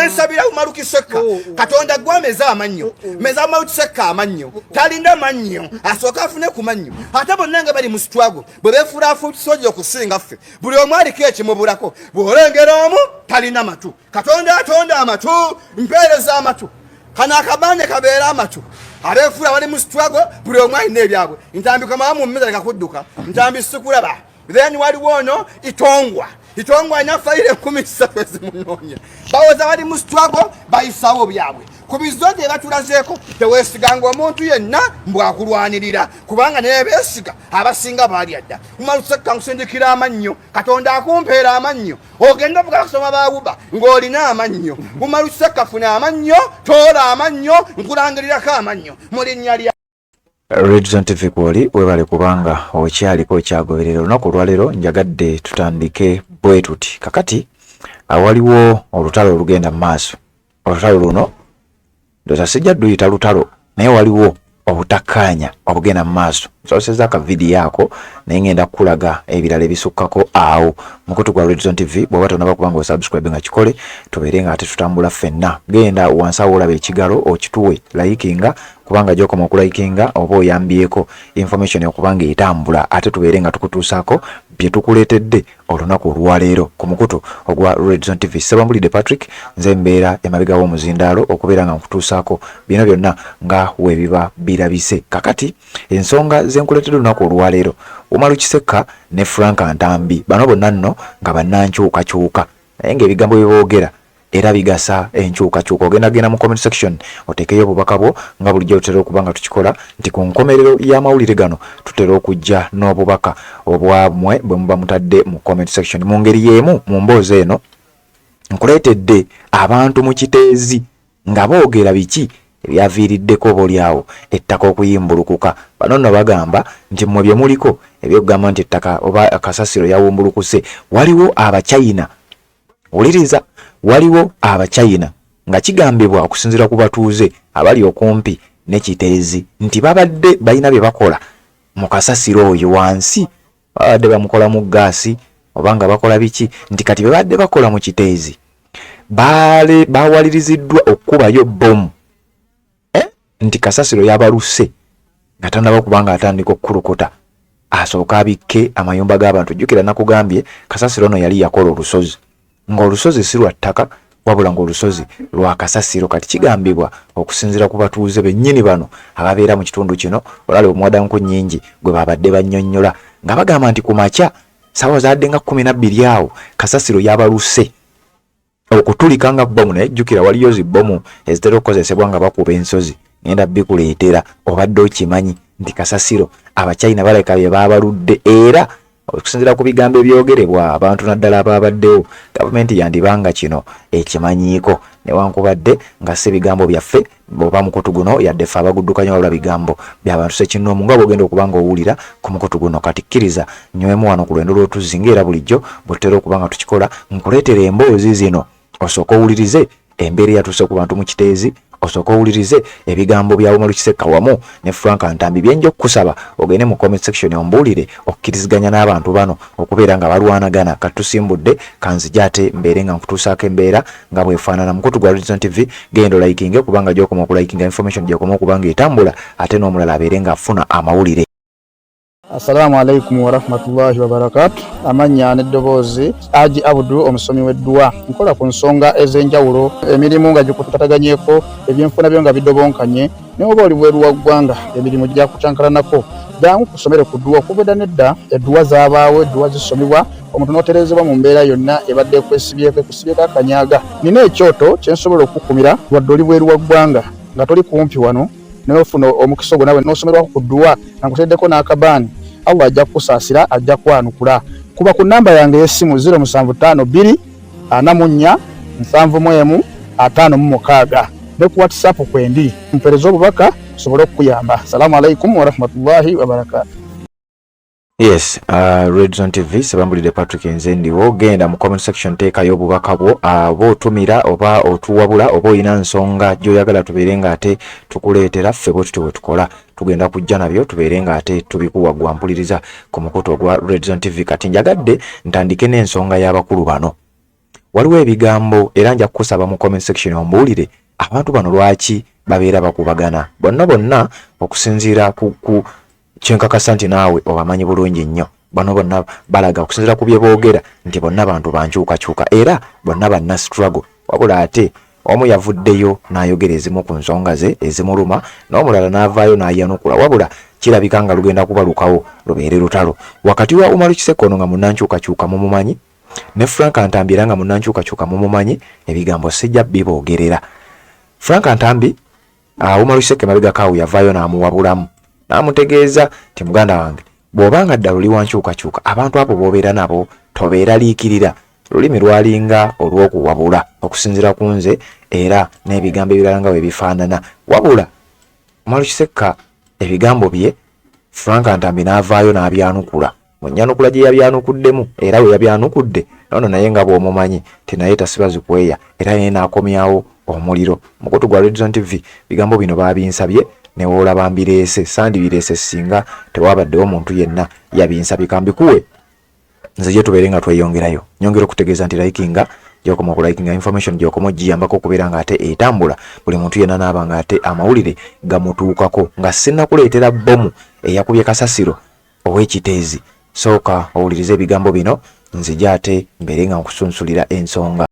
nsabira Umaru Kiseka Katonda gwa meza amannyo meza Umaru Kiseka amannyo talinda mannyo asoka afune ku mannyo ate bonnanga bali mu struggle bwe befura afu sojo kusinga ffe buli omwali keche mubulako bwolengera omu talina matu Katonda atonda amatu mpereza amatu kana akabane kabeera amatu abefura bali mu struggle buli omwali nebyabwe ntambika maamu mmeza kakudduka ntambi sikulaba then waliwo ono itongwa inafaire 13 ezimunonya bawoza bali mu struggle bayisawo byabwe kubizode batulazeko tewesiganga omuntu yenna mbwakulwanirira kubanga nebesiga abasinga bali adda Umaru Kiseka nkusindikira amannyo Katonda akumpeera amannyo ogenda vuga kusoma bawuba ng'olina amannyo Umaru Kiseka funa amannyo tola amannyo nkulangirirako amannyo mulinnya lya Redzone TV kwoli webale kubanga okyaliko kyagoberera olunaku olwaleero njagadde tutandike bwe tuti kakati awaliwo olutalo olugenda mu maaso olutalo luno ndoza sijja duyita lutalo naye waliwo obutakkaanya obugenda mu maaso nsoseza aka video yako naye ngenda kulaga ebirala ebisukkako awo mukutu gwa Redzone TV bw'oba tonaba kubanga osubscribe nga kikole tubeere nga ate tutambula ffenna genda wansi awo olaba ekigalo okituwe likinga kubanga gyokoma okulayikinga oba oyambyeko information okubanga etambula ate tubeere nga tukutuusaako bye tukuleetedde olunaku olwaleero ku mukutu ogwa Redzone TV. Sebambulidde Patrick nze mbeera emabega w'omuzindaalo okubeera nga nkutuusaako bino byonna nga webiba birabise. Kakati ensonga zenkuleetedde olunaku olwaleero Umaru Kiseka ne Frank Ntambi bano bonna nno nga bannankyukakyuka naye ng'ebigambo bye boogera era bigasa enkyukakyuka ogenda mu comment section otekeyo obubaka bwo nga bulijjo tutera okubanga tukikola nti ku nkomerero y'amawulire gano tutera okujja n'obubaka obwamwe bwe muba mutadde mu comment section mu ngeri y'emu mu mboozi eno nkuleetedde abantu mu kiteezi nga boogera biki ebyaviiriddeko oboolyawo ettaka okuyimbulukuka bano nno bagamba nti mmwe bye muliko ebyokugamba nti ettaka oba akasasiro yawumbulukuse waliwo abachina uliriza waliwo abachina nga kigambibwa okusinzira ku batuuze abali okumpi n'ekiteezi nti babadde balina bye bakola mu kasasiro oyo wansi babadde bamukola mu gaasi oba nga bakola biki nti kati bye badde bakola mu kiteezi bawaliriziddwa okukubayo bomu nti kasasiro yabaluse nga tannaba kubanga atandika okukulukota asooka abikke amayumba g'abantu jjukira nakugambye kasasiro ono yali yakola olusozi ng'olusozi si lwa ttaka wabula ng'olusozi lwa kasasiro kati kigambibwa okusinzira ku batuuze bennyini bano ababeera mu kitundu kino olwali omwadanku nnyingi gwe babadde bannyonnyola nga bagamba nti ku makya ssaawa zadde nga 12 awo kasasiro yabaluse okutulika nga bbomu naye jjukira waliyo zibbomu ezitera okukozesebwa nga bakuba ensozi ngenda bikuleetera obadde okimanyi nti kasasiro abachina baleka bye babaludde era okusinzira ku bigambo ebyogerebwa abantu naddala ababaddewo gavumenti yandibanga kino ekimanyiiko newankubadde nga si bigambo byaffe oba mukutu guno yadde ffe abaguddukanya wabula bigambo by'abantu sekinnoomu nga bwogenda okubanga owulira ku mukutu guno kati kkiriza nywemu wano ku lwendo lw'otuzzi ngaera bulijjo bwetutera okubanga tukikola nkuleetera emboozi zino osooka owulirize embeera eyatuuse ku bantu mu kiteezi osooka owulirize ebigambo bya Umaru Kiseka wamu ne Frank Ntambi byenja okukusaba ogende mu comment section ombuulire okkiriziganya n'abantu bano okubeera nga balwanagana katusimbudde kanzija ate mbeere nga nkutuusaako embeera nga bwefaanana mukutu gwa Redzone TV genda olayikinge kubanga gyokoma okulayikinga information gyokoma okubanga etambula ate n'omulala abeere nga afuna amawulire. Assalamu alaikum wa rahmatullahi wa barakatuh. Amanya n'eddoboozi Haji Abdu omusomi w'edduwa nkola ku nsonga ez'enjawulo emirimu nga gikutataganyeko ebyenfuna byo nga bidobonkanye ne oba oli bweru wa ggwanga emirimu gya kucankalanako jangu kusomere ku dduwa okubeda nedda edduwa zaabaawo edduwa zisomebwa omuntu n'oterezebwa mu mbeera yonna ebadde ekusibyeko akanyaaga. Nina ekyoto kye nsobola okukumira wadde oli bweru wa ggwanga nga toli kumpi wano n'ofuna omukisa ogwo nawe n'osomerwako ku dduwa nga nkuteddeko n'akabaani Allah ajja kusaasira ajja kwanukula. Kuba ku namba yange y'essimu 0752 44 71 56 ne ku WhatsApp kwendi mpereza obubaka sobole okuyamba. Assalamu alaikum wa rahmatullahi wa barakatuh. Yes, Redzone TV Sebambulidde Patrick nze ndiwo genda mu comment section teekayo obubaka bwo bw'otumira oba otuwabula oba olina nsonga gy'oyagala tubeere nga ate tukuleetera ffe bwe tutyo bwe tukola tugenda kujja nabyo tubeere nga ate tubikuwa gwampuliriza ku mukutu ogwa Redzone TV. Kati njagadde ntandike n'ensonga y'abakulu bano waliwo ebigambo era nja kukusaba mu comment section ombuulire abantu bano lwaki babeera bakubagana bonna okusinziira ku kyenkakasa nti naawe obamanyi bulungi nnyo. Bano bonna balaga okusinziira ku bye boogera nti bonna bantu bankyukakyuka era bonna banna struggle, wabula ate omu yavuddeyo n'ayogera ezimu ku nsonga ze ezimuluma n'omulala n'avaayo n'ayanukula, wabula kirabika nga lugenda kubalukawo lubeere lutalo wakati wa Umaru Kisekkono nga munnankyukakyuka mumumanyi ne Frank Antambi era nga munnankyukakyuka mumumanyi, ebigambo sijja biboogerera. Frank Antambi Umaru Kisekkono mabega kaawo yavaayo n'amuwabulamu n'amutegeeza ti muganda wange bw'obanga ddala oli wankyukakyuka abantu abo b'obeera nabo tobeera liikirira, lulimi lwalinga olw'okuwabula okusinziira ku nze era n'ebigambo ebirala nga bwe bifaanana, wabula Umaru Kisekka ebigambo bye Frank Antambi n'avaayo n'abyanukula mu nnyanukula gye yabyanukuddemu era we yabyanukudde nono naye nga bw'omumanyi tenaye tasiba zikweya era naye n'akomyawo omuliro. Mukutu gwa Red Zone TV bigambo bino baabinsabye ne woolaba mbireese sandibireese singa tewabaddewo omuntu yenna yabinsabye kambikuwe nze gye tubeere nga tweyongerayo. Nyongera okutegeeza nti likinga gyokoma okulikinga information gyokoma ogiyambako okubeera nga ate etambula buli muntu yenna naaba nga ate amawulire gamutuukako nga sinnakuleetera bbomu eyakubye kasasiro ow'ekiteezi. Sooka owulirize ebigambo bino nzija ate mbeere nga nkusunsulira ensonga.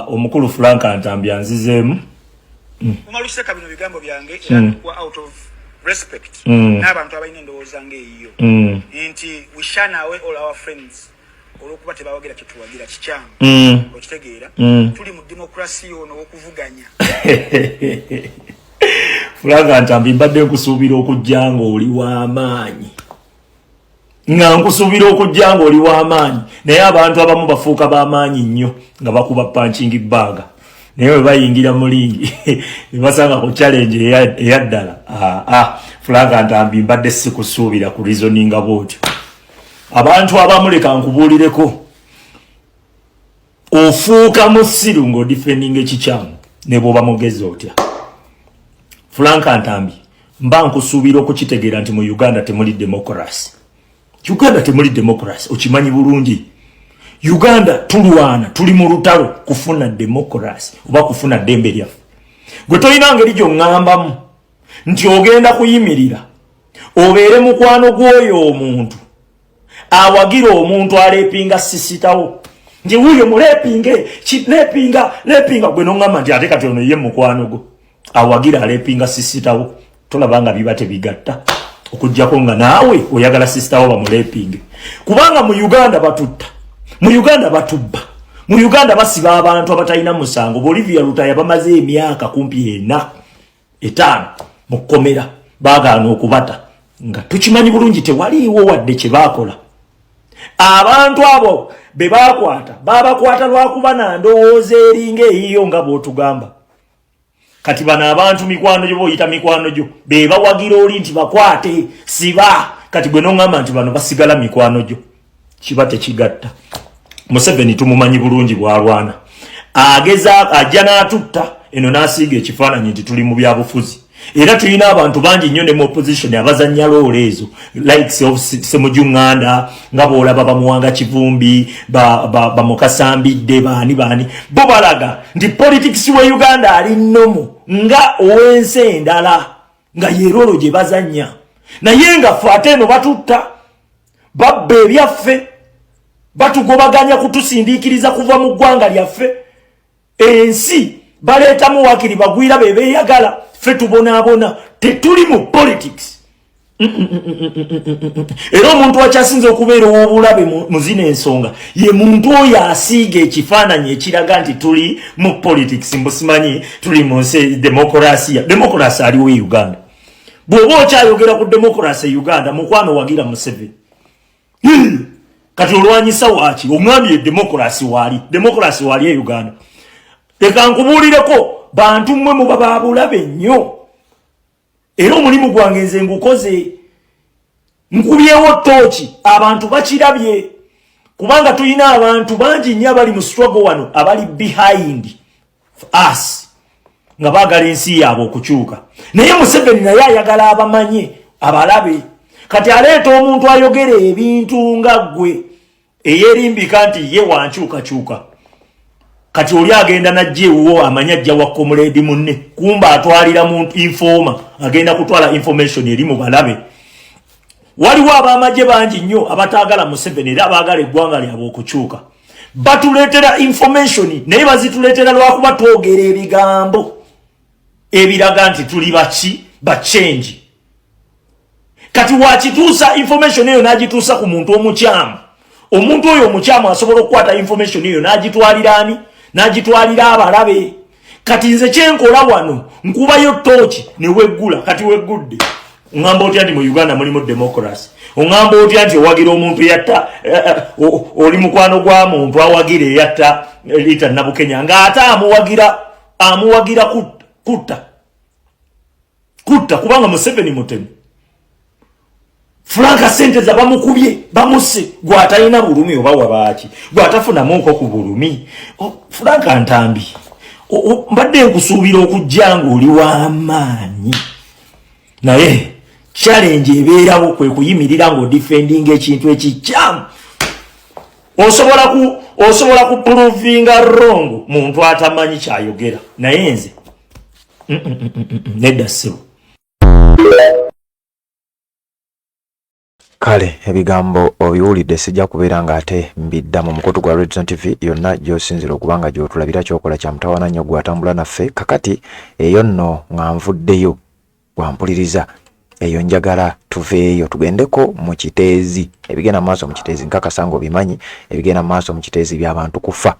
Omukulu Frank Antambi anzizeemu Umaru Kisekka bino bigambo byange era kwa out of respect n'abantu abalina endowooza ng'eyiyo nti we shun away all our friends olw'okuba tebawagira kyetuwagira kikyamu okitegeera tuli mu demokrasi ono w'okuvuganya. Frank Antambi mbadde nkusuubira okujja ng'oli w'amaanyi nga nkusuubira okujja ng'oli w'amaanyi naye abantu abamu bafuuka b'amaanyi nnyo nga bakuba punching bag naye we bayingira mulingi ne basanga ku challenge eyaddala. Frank Antambi mbadde sikusuubira ku reasoninga bwotyo. Abantu abamuleka nkubuulireko ofuuka musiru ng'odifendinga ekikyamu ne bw'oba mugezi otya. Frank Antambi mba nkusuubira okukitegeera nti mu Uganda temuli demokrasi. Uganda temuli demokrasi okimanyi bulungi. Uganda tulwana tuli mu lutalo kufuna demokrasi oba kufuna ddembe lyaffe. Gwe tolina ngeri gy'oŋŋambamu nti ogenda kuyimirira obeere mukwano gw'oyo omuntu awagira omuntu aleepinga sisitawo nti wuyo muleepinge leepinga gwe n'oŋŋamba nti ate kati ono ye mukwano gwo awagira aleepinga sisitawo tolaba nga biba tebigatta okuggyako nga naawe oyagala sisitawo bamuleepinge kubanga mu Uganda batutta. Mu Uganda batubba. Mu Uganda basiba abantu abatalina musango. Bolivia Lutaya bamaze emyaka kumpi 5 mu kkomera baagaana okubata nga tukimanyi bulungi tewaliiwo wadde kye baakola. Abantu abo be baakwata baabakwata lwakuba na ndowooza eringa eyiyo nga bw'otugamba. Kati bano abantu mikwano gyo boyita mikwano gyo be bawagira oli nti bakwate siba kati gwe n'oŋŋamba nti bano basigala mikwano gyo kiba tekigatta. Museveni tumumanyi bulungi bwalwana ageza ajja n'atutta eno n'asiiga ekifaananyi nti tuli mu byabufuzi era tulina abantu bangi nnyo ne mu opposition abazannya loole ezo likes of Ssemujunganda nga bw'olaba bamuwanga Kivumbi bamukasambidde baani bo balaga nti politics we Uganda ali nnomu nga ow'ensi endala nga yerolo gye bazannya naye nga ffe ate eno batutta babba ebyaffe batugobaganya kutusindiikiriza kuva mu ggwanga lyaffe ensi baleetamu wakiri bagwira be beeyagala ffe tubonaabona tetuli mu politics. Era omuntu akyasinze okubeera ow'obulabe mu zino ensonga ye muntu oyo asiiga ekifaananyi ekiraga nti tuli mu politics mbusimanyi tuli mu nsi demokrasi aliwo e Uganda. Bw'oba okyayogera ku demokrasi e Uganda mukwano wagira Museveni kati olwanyisa waaki omwami demokrasi wali e Uganda. Leka nkubuulireko bantu mmwe muba babulabe nnyo era omulimu gwange nze ngukoze nkubyewo tooki abantu bakirabye kubanga tulina abantu bangi nnyo abali mu struggle wano abali behind us nga baagala ensi yaabwe okukyuka naye Museveni naye ayagala abamanye abalabe kati aleeta omuntu ayogera ebintu nga ggwe eyerimbika nti ye wankyukakyuka kati oli agenda najjeewo amanya ajja wa comrade munne kumba atwalira muntu informa agenda kutwala information eri mu balabe. Waliwo abamagye bangi nnyo abataagala Museveni era abaagala eggwanga lyabwe okukyuka. Batuleetera information naye bazituleetera lwakuba twogera ebigambo ebiraga nti tuli baki bachange. Kati wakituusa information eyo n'agituusa ku muntu omukyamu. Omuntu oyo omukyamu asobola okukwata information eyo n'agitwalira ani? N'agitwalira abalabe. Kati nze kyenkola wano nkubayo tochi ne weggula kati weggudde. Ngamba otya nti mu Uganda mulimu democracy. Ongamba otya nti owagira omuntu yatta oli mukwano gwa muntu awagire yatta lita Nabukenya nga ate amuwagira kutta kubanga Museveni mutemu. Franka sente za bamukubye bamuse gwatalina bulumi oba wabaki gwatafuna muko ku bulumi. Franka Ntambi mbadde nkusuubira okujjanga oli w'amaanyi naye challenge ebeerawo kwe kuyimirira ngo defending ekintu ekikyamu. Osobola ku provinga wrong muntu atamanyi kyayogera naye nze nedda ssebo. Kale ebigambo obiwulidde sijja kubeera nga ate mbidda mu mukutu gwa Red Zone TV yonna gy'osinzira okubanga gy'otulabira kyokola kya mutawaana nnyo gwatambula naffe kakati eyo nno nga nvuddeyo gwampuliriza eyo njagala tuveeyo tugendeko mu kiteezi ebigenda maaso mu kiteezi nkakasa nga obimanyi ebigenda maaso mu kiteezi by'abantu kufa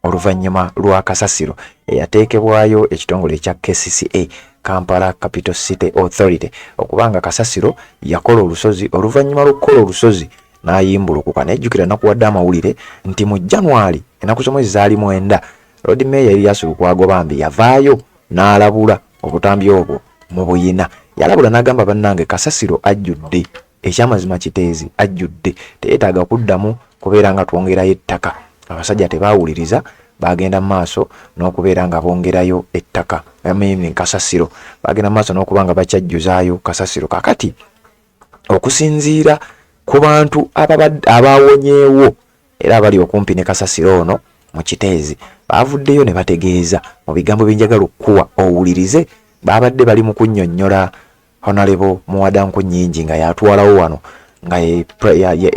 oluvannyuma lwa kasasiro eyateekebwayo ekitongole ekya KCCA Kampala Capital City Authority okubanga kasasiro yakola olusozi oluvannyuma lw'okukola olusozi n'ayimbulukuka nejjukira nakuwadde amawulire nti mu January ennaku z'omwezi zaali 9 Lord Mayor Erias Lukwago Bambi yavaayo n'alabula obutambi obwo mu buyina yalabula n'agamba bannange kasasiro ajjudde ekyamazima kiteezi ajjudde teyeetaaga kuddamu kubeera nga twongerayo ettaka. Abasajja tebaawuliriza bagenda maaso n'okubeera nga bongerayo ettaka amini kasasiro bagenda maaso n'okubanga bakyajjuzaayo kasasiro. Kakati okusinziira ku bantu abawonyeewo era abali okumpi ne kasasiro ono mu kiteezi baavuddeyo ne bategeeza mu bigambo byenjagala okuwa owulirize babadde bali mu kunnyonnyola Honorable Muwadanku Nnyingi nga yatwalawo wano nga ye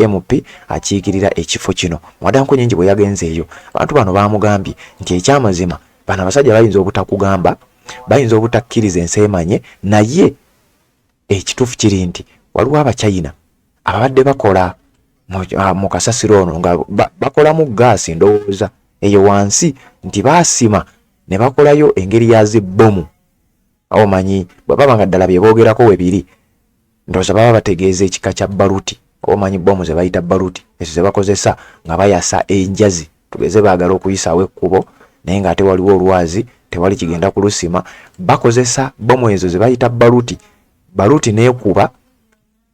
MP akiikirira ekifo kino. Muwadanku Nnyingi bwe yagenzeeyo abantu bano baamugambye nti ekyamazima bano abasajja bayinza obutakugamba bayinza obutakkiriza enseemanye naye ekituufu kiri nti waliwo Abachina ababadde bakola mu kasasiro ono nga bakola mu gaasi ndowooza eyo wansi nti baasima ne bakolayo engeri ya zibbomu. Awo manyi baba nga ddala bye boogerako webiri ndowooza baba bategeeza ekika kya baluti omanyi bbomu ze bayita baluti ezo ze bakozesa nga bayasa enjazi tugeze baagala okuyisaawo ekkubo naye ng'ate waliwo olwazi tewali kigenda kulusima bakozesa bbomu ezo ze bayita baluti neekuba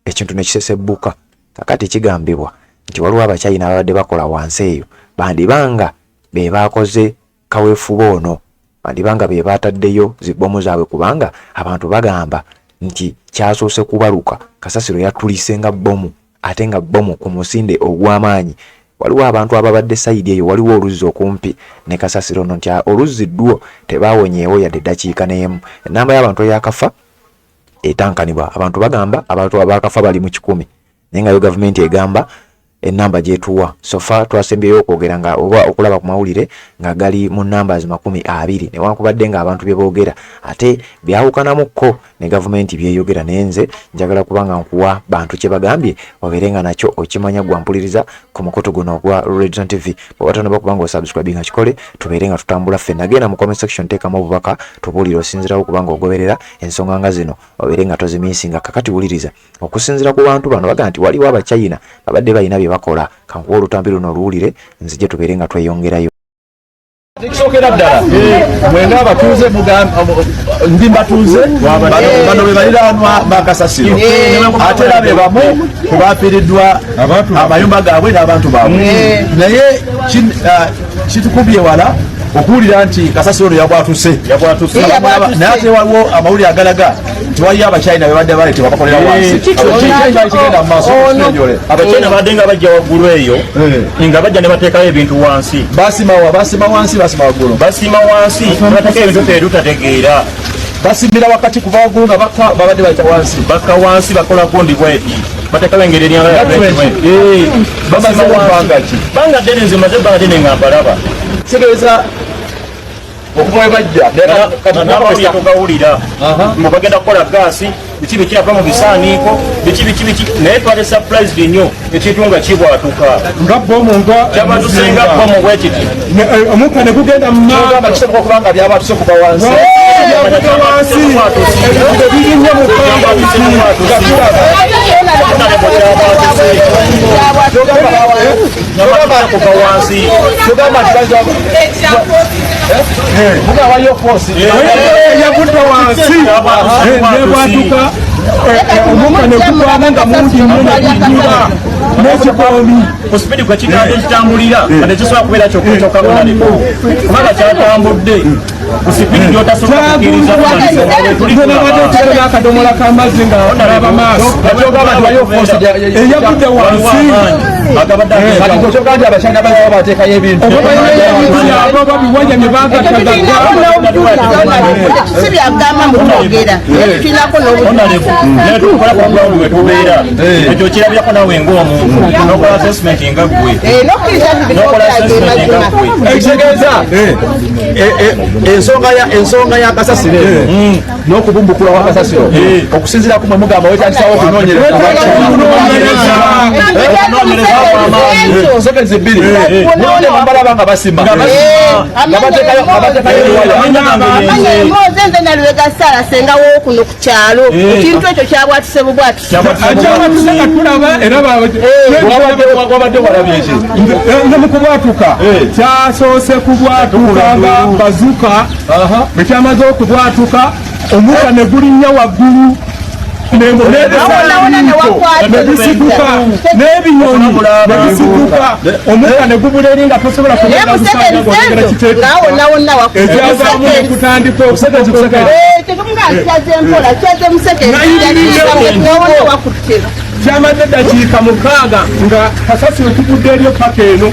ekintu ne kisesebbuka. Kakati kigambibwa nti waliwo Abachina ababadde bakola wansi eyo bandibanga be baakoze kaweefuba ono bandibanga be baataddeyo zibbomu zaabwe kubanga abantu bagamba nti kyasoose kubaluka kasasiro yatulise nga bbomu ate nga bbomu ku musinde ogw'amaanyi. Waliwo abantu ababadde sayidi eyo waliwo oluzzi okumpi ne kasasiro no nti oluzzi ddwo tebaawonyeewo yadde eddakiika n'emu. Ennamba y'abantu eyakafa etankanibwa abantu bagamba abantu abakafa bali mu 100 naye nga yo gavumenti egamba ennamba gyetuwa sofa twasembyeyo okwogera nga oba okulaba ku mawulire nga gali mu numbers 20 newankubadde nga abantu bye boogera ate byawukanamukko ne gavumenti byeyogera naye nze njagala kubanga nkuwa bantu kye bagambye obeere nga nakyo okimanya gwampuliriza ku mukutu guno ogwa Red Zone TV. Bw'obatandaba kubanga osubscribe nga kikole tubeere nga tutambula ffe nagenda mu comment section teekamu obubaka tubuulire osinzirawo kubanga ogoberera ensonga nga zino obeere nga tozimiisinga. Kakati wuliriza okusinzira ku bantu bano baga nti waliwo Abachina babadde balina bye bakola kankuwa olutambi luno oluwulire nzije tubeere nga tweyongerayo. Tekisokera ddala mwenga abatuuze ndi mbatuuze bano be baliraanwa bakasasiro ate era be bamu kubafiiriddwa amayumba gaabwe n'abantu baabwe naye kitukubye wala okuwulira nti kasasiro ono yabwatuse naye ate waliwo amawulire agalaga tiwaliyo abachina bebadde baleetebwa bakolera wansi kigenda mu maaso abachina badde nga bajja waggulu eyo nga bajja ne bateekayo ebintu wansi basima wansi basima waggulu basima wansi bateekayo ebintu tebitategeera basimira wakati kuva waggulu nga babadde bayita wansi bakka wansi bakolako ndi bweti bateekayo engeri banga ddene nze maze ebbanga ddene nga mbalaba kitegeeza okuva we bajja n'amawulire tugawulira bagenda kukola gaasi biki bikirava mu bisaaniiko biki naye twali surprised nnyo ekintu nga kibwatuka nga bomu nga kyabatusenga bomu bwekiti omukka ne gugenda mu nga kisoboka okuba nga byabatuse kuva wansi birinye mu waliyo force yagudde wansi nebwatuka omukka ne gugwana nga mungi nnyo negunyira n'ekikooni ku sipidi kwe kigambo kitambulira nga tekisobola kubeera kyokkamunaleko kubanga kyatambudde ku sipidi gyotasobola kukkiriza tulina akadomola k'amazzi nga alaba maaso eyagudde wansi kyogaa nti abachina bazaba bateekayo ebintu abo babiwanya ne bagatakisibyagamba mutwogera tulinako netukola ku ground wetubeera ekyo kirabyako nawe ng'omuntu nokola assessment nga ggwe ekitegeeza ensonga ya kasasiro n'okubumbukula wa kasasiro okusinziira ku mwemugamba wetagisawo okunoonyereza seconds bbiri nonde bambalaba nga basima nga batekayo nze nalwega sala senga wokuno ku kyalo ekintu ekyo kyabwatuse bubwatuse nga tulaba era wabadde walabye eki nga mu kubwatuka kyasoose kubwatuka nga bazuka bwe kyamaze okubwatuka omukka ne gulinnya waggulu nebisiguka n'ebinyonyi nebisiguka omukka ne gubula eri nga tosobola ekyavaamu okutandika kyamadde dakiika 6 nga kasasiro tugudde eryo paka eno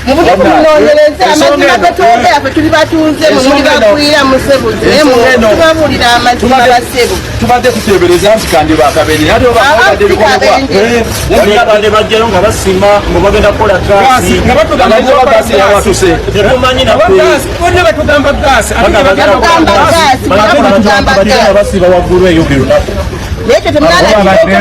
mubutukunoonyereza amazima getwogera fe tuli batuuze muli bakulira musebuzi tubabulira amazima basebu tubadde tuteebereza nti kandi bakabeni ate obadde obakande bajjayo nga basima nga bagenda kukola gaasi gaasi yawatuse tetumanyi bonna batugamba gaasi basiba waggulu eyo birunaku nekyo temunalabanyini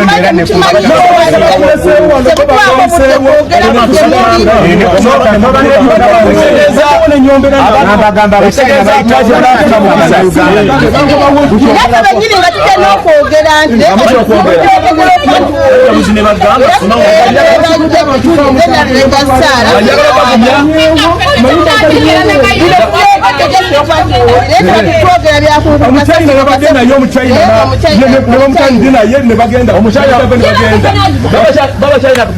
nga tutena okwogera omuchina yabadde naye omuchina naye ne bagenda omuchina babagenda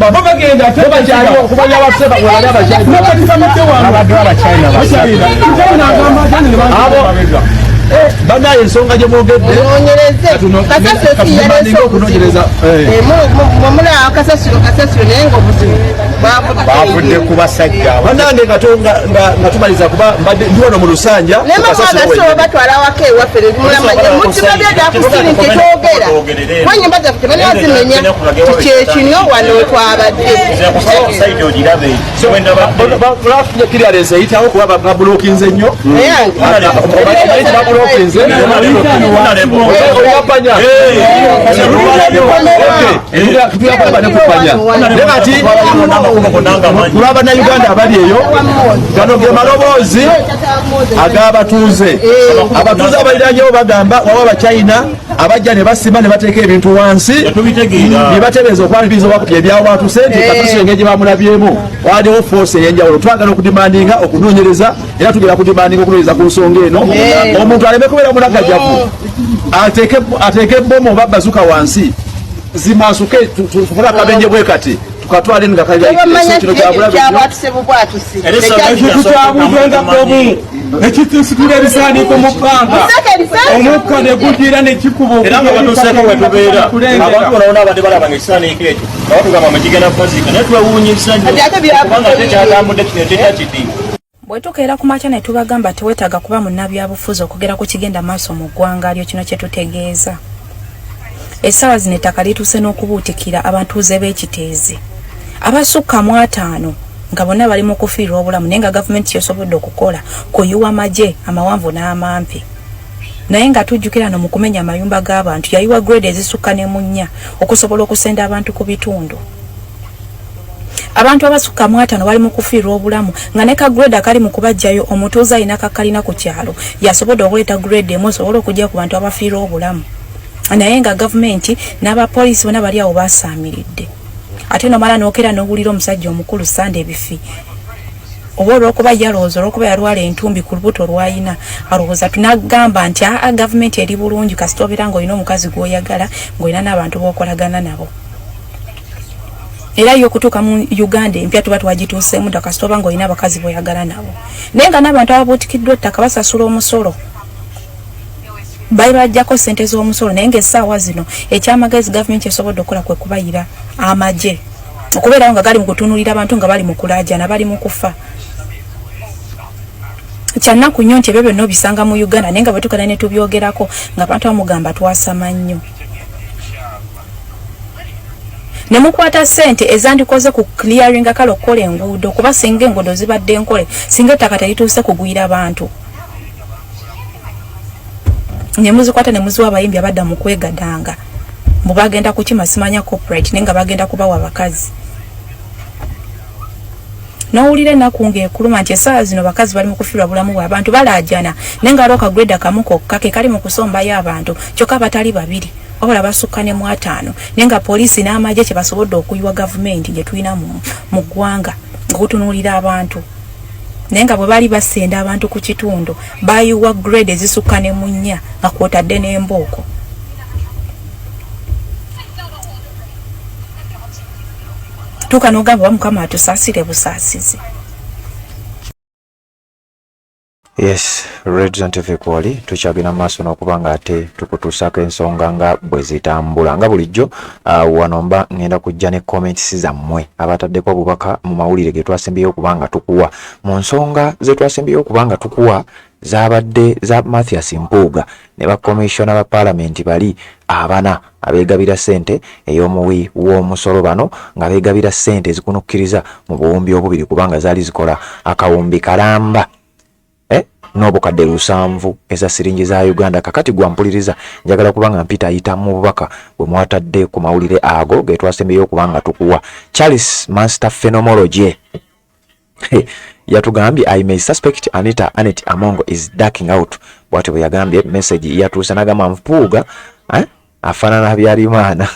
banaye ensonga gye mwogedde kasasiro naye nga obuzibu bavudde ku basajja banange nga tumaliza kuba ndi wano mu lusanja nemamwagasoba batwala waka ewaffe mulamanye mutima byadakusini kyetwogera wanyumba zaffe tebanazimenya tikyekino wano twabadde bafunye kirialensi eyitawo kuba babulokinze nnyo oyapanya nekati kulwabannayuganda abali eyo gano ge maloboozi ag'abatuuze abatuuze abaliranyewo bagamba wawa abachina abajja ne basima ne bateeka ebintu wansi ne batereeza okwaniriza ebyawatuse nti kasasiro engeri gye bamulabyemu waliwo force ey'enjawulo twagala okudimandinga okunoonyereza era tugera kudimandinga okunoonyereza ku nsonga eno omuntu aleme kubeera munagajjavu ateeke ebbomu oba bazuka wansi zimasuke tufune akabenje bwe kati katwale nga kali ekyo kyabwatuse bubwatuse ekintu kyabuzenga kobu ekitusitura ebisaaniko mu ppanga omukka ne gugira ne kikuba era nga batuseeko we tubeera abantu bonaona abadde balaba ng'ekisaaniiko ekyo nga batugamba mwe kigenda kukozika naye twewuunyisa nnyo kubanga ate kyatambudde kino tekyakiddi. Bwe tukeera ku makya ne tubagamba teweetaaga kuba munnabyabufuzi okugera ku kigenda maaso mu ggwanga lyo kino kye tutegeeza. Essaawa zino ettaka lituuse n'okubuutikira abantuuze b'ekiteezi abasukka mu 5 nga bonna bali mu kufiirwa obulamu naye nga gavumenti yesobodde okukola kuyiwa amagye amawanvu n'amampi. Naye nga tujjukira no mu kumenya amayumba g'abantu yayiwa grade ezisukka ne mu 4 okusobola okusenda abantu ku bitundu. Abantu abasukka mu 5 bali mu kufiirwa obulamu nga ne ka grade akali mu kubajjayo omutuuze alina kakalina ku kyalo yasobodde okuleeta grade emu osobola okujja ku bantu abafiirwa obulamu. Naye nga gavumenti n'abapoliisi bonna bali awo basaamiridde. Ate nomala n'okera n'owulira omusajja omukulu Sunday Bifi oba olw'okuba yalowooza olw'okuba yalwala entumbi ku lubuto lw'ayina alowooza tunagamba nti gavumenti eri bulungi kasita obeera ng'olina omukazi gw'oyagala ng'olina n'abantu b'okolagana nabo. Era yo okutuuka mu Uganda empya tuba twagituuseemu dda kasita oba ng'olina abakazi b'oyagala nabo. Naye nga n'abantu ababuutikiddwa ettaka basasula omusolo. Bajjako ssente z'omusolo naye ng'essaawa zino ekyamagezi gavumenti esobodde okukola kwe kubayira amagye okubeerawo nga gali mu kutunuulira abantu nga bali mu kulaajana bali mu kufa. Kyannaku nnyo nti ebyo byonna obisanga mu Uganda naye nga bwe tukala ne tubyogerako nga abantu bamugamba twasama nnyo. Ne mukwata ssente ezandikoze ku clearing kale okukola enguudo kuba singa enguudo zibadde nkole singa ettaka terituuse kugwira abantu. Nyemuzikwata ne muziwa abayimbi abadda mu kwegadanga mbu bagenda kukima simanya corporate nenga bagenda kubawa abakazi. Nawulire ennaku ng'ekuluma nti essaawa zino bakazi bali mu kufiirwa bulamu bw'abantu balaajana naye nga aliwo grade akamu kokka ke kali mu kusombayo abantu kyokka batali babiri wabula basukka ne mu 5 naye nga poliisi n'amagye kye basobodde okuyiwa gavumenti gye tulina mu ggwanga okutunuulira abantu. Naye nga bwe bali basenda abantu ku kitundu bayiwa grade ezisukka ne mu 4 nga kwotadde n'embooko. Tuuka n'ogamba Mukama atusaasire busaasizi. Yes, Reds and TV Kwali tukyagenda maaso n'okuba nga ate tukutuusako ensonga nga bwe zitambula nga bulijjo. Wano mba ngenda kujja ne comments zammwe abataddeko obubaka mu mawulire ge twasembeyo okuba nga tukuwa mu nsonga ze twasembeyo okuba nga tukuwa zabadde za Mathias Mpuuga ne ba commissioner ba parliament bali abana abegabira sente ey'omuwi w'omusolo bano nga begabira sente ezikunukkiriza mu buwumbi obubiri kubanga zaali zikola akawumbi kalamba n'obukadde 7 eza siringi za Uganda. Kakati gwampuliriza njagala kubanga mpita ayita mu bubaka bwe mwatadde ku mawulire ago ge twasembeyo okubanga tukuwa. Charles Master Phenomenology yatugambye I may suspect Anita Anet Amongo is ducking out. Bwate bwe yagambye message yatuusa n'agamba Mpuuga afaanana Habyarimana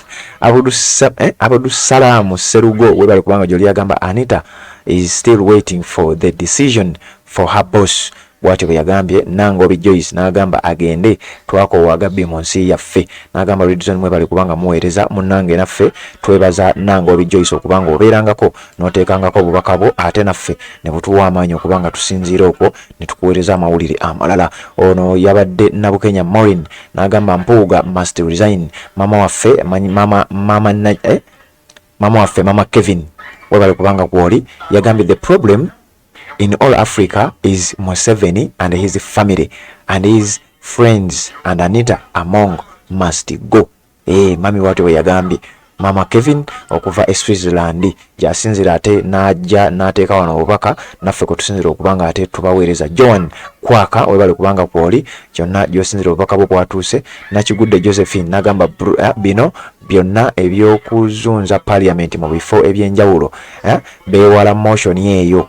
Abudu Salamu Serugo we bali kubanga gy'oli yagamba Anita is still waiting for the decision for her boss. Bwate bwe yagambye Nangobi Joyce n'agamba agende twakoowa Gabby mu nsi yaffe n'agamba Redson mwe bali kubanga muweereza munnange naffe twebaza Nangobi Joyce okubanga obeerangako n'oteekangako obubaka bwo ate naffe ne butuwa amaanyi okubanga tusinziira okwo ne tukuweereza amawulire amalala. Ono yabadde Nabukenya Maureen n'agamba Mpuuga must resign. Mama waffe Mama Kevin we bali kubanga kwoli yagambye the problem in all Africa is Museveni and his family and his friends and Anita Among must go. Mami wate we yagambye Mama Kevin okuva Switzerland jasinzira ate najja nateeka wano obubaka naffe kutusinzira okubanga ate tubaweereza. John Kwaka we bali kubanga kwoli kyonna gyosinzira obubaka bwo kwatuuse. Nakigudde Josephine n'agamba bino byonna ebyokuzunza parliament mu bifo ebyenjawulo beewala motion eyo.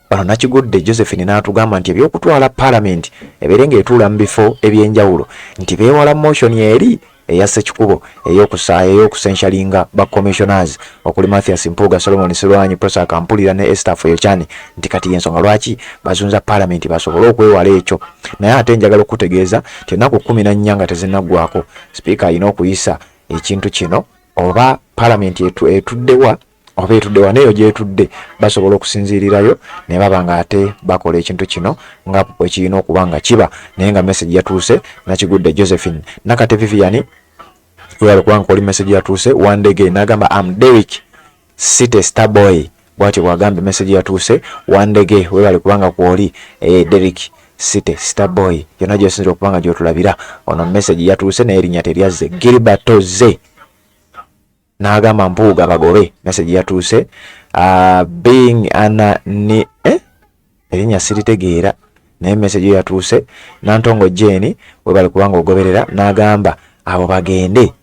Bano Nakigudde Josephine n'atugamba nti ebyokutwala parliament ebeerenga etuula mu bifo ebyenjawulo nti beewala motion eri eya Ssekikubo ey'okusensalinga ba commissioners okuli Mathias Mpuuga, Solomon Silwanyi, Prosa Kampulira ne Esther Foyochani nti kati yensonga lwaki bazunza parliament basobole okwewala ekyo. Naye ate njagala okutegeeza nti ennaku 14 nga tezinnaggwako Speaker alina okuyisa ekintu kino oba parliament etuddewa oba etudde waneeyo gyetudde basobola okusinziirirayo ne baba nga ate bakola ekintu kino nga ekirina okuba nga kiba naye nga message yatuuse nakigudde Josephine Nakate Vivian webale kubanga oli message yatuuse one day again n'agamba am Derek City Starboy bwati bwagambye message yatuuse one day again webale kubanga kwoli Derek City Starboy yonna gyosinzira okubanga gyotulabira ono message yatuuse naye erinnya teryazze Gilbertoze n'agamba Mpuuga bagobe message yatuuse being ana ni erinnya siritegeera naye message yatuuse Nantongo Jeni webale kubanga ogoberera n'agamba abo bagende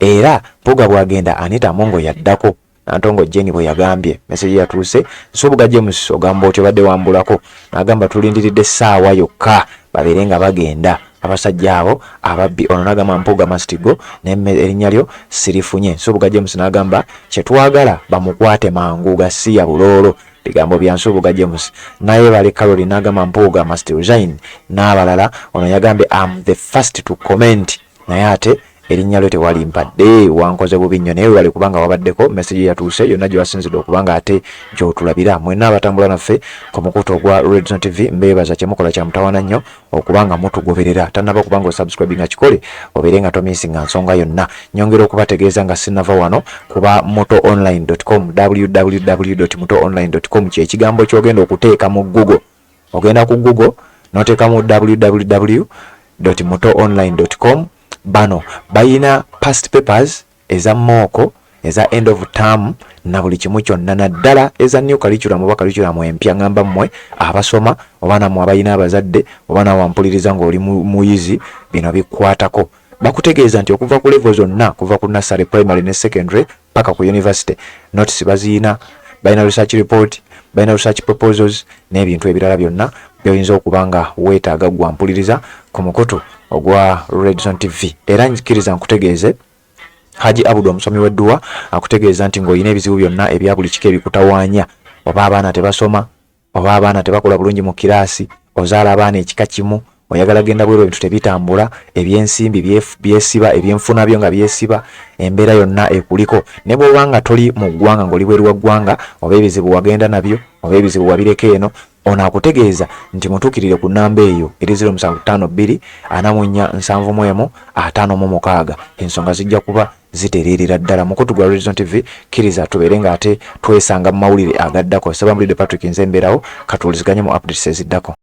era Mpuuga bwagenda Anita Mongo yaddako Nantongo Jeni bwe yagambye message yatuuse Nsubuga James ogamba otyo badde wambulako n'agamba tulindiridde ssaawa yokka babeere nga bagenda abasajja abo ababbi ono n'agamba Mpuuga Mastigo erinnya lyo sirifunye Nsubuga James n'agamba kyetwagala bamukwate mangu gasiya buloolo bigambo bya Nsubuga James naye bale Caroline n'agamba Mpuuga Mastigo Zain n'abalala ono yagambye am the first to comment naye ate erinnya lyo tewali mpadde wankoze bubi nnyo naye wali kubanga wabaddeko message yatuuse yonna gye wasinzidde okubanga ate gy'otulabira mwenna abatambula naffe ku mukutu ogwa Red Zone TV mbeebaza kyemukola kya mutawaana nnyo okubanga mutugoberera tannaba okubanga osubscribe nga kikole obeere nga tomisinga nsonga yonna nyongera okubategeeza nga sinava wano kuba motoonline.com www.motoonline.com kyekigambo kyogenda okuteeka mu Google ogenda ku Google n'oteekamu www.motoonline.com bano bayina past papers eza mooko eza end of term na buli kimu kyonna naddala eza new curriculum oba curriculum empya ngamba mmwe abasoma oba namwe abayina abazadde oba nawe wampuliriza ng'oli muyizi bino bikwatako bakutegeeza nti okuva ku level zonna kuva ku nursery primary ne secondary paka ku university notice baziina bayina research report bayina research proposals n'ebintu ebirala byonna by'oyinza okubanga weetaaga gwampuliriza ku mukutu ogwa Red Zone TV era nkiriza nkutegeeze Haji Abudu omusomi w'edduwa akutegeeza nti ng'olina ebizibu byonna ebya buli kika ebikutawaanya oba abaana tebasoma oba abaana tebakola bulungi mu kiraasi ozaala abaana ekika kimu oyagala genda bwero ebintu tebitambula ebyensimbi byesiba ebyenfuna byo nga byesiba embeera yonna ekuliko ne bw'obanga toli mu ggwanga ng'oli bweru wa ggwanga oba ebizibu wagenda nabyo oba ebizibu wabireka eno ono akutegeeza nti mutuukirire ku nnamba eyo eri 0752 44 71 56 ensonga zijja kuba zitereerera ddala mukutu gwa Red Zone TV kiriza tubeere nga ate twesanga mu mawulire agaddako Sebambulidde Patrick Nzemberawo katuuliziganye mu updates eziddako.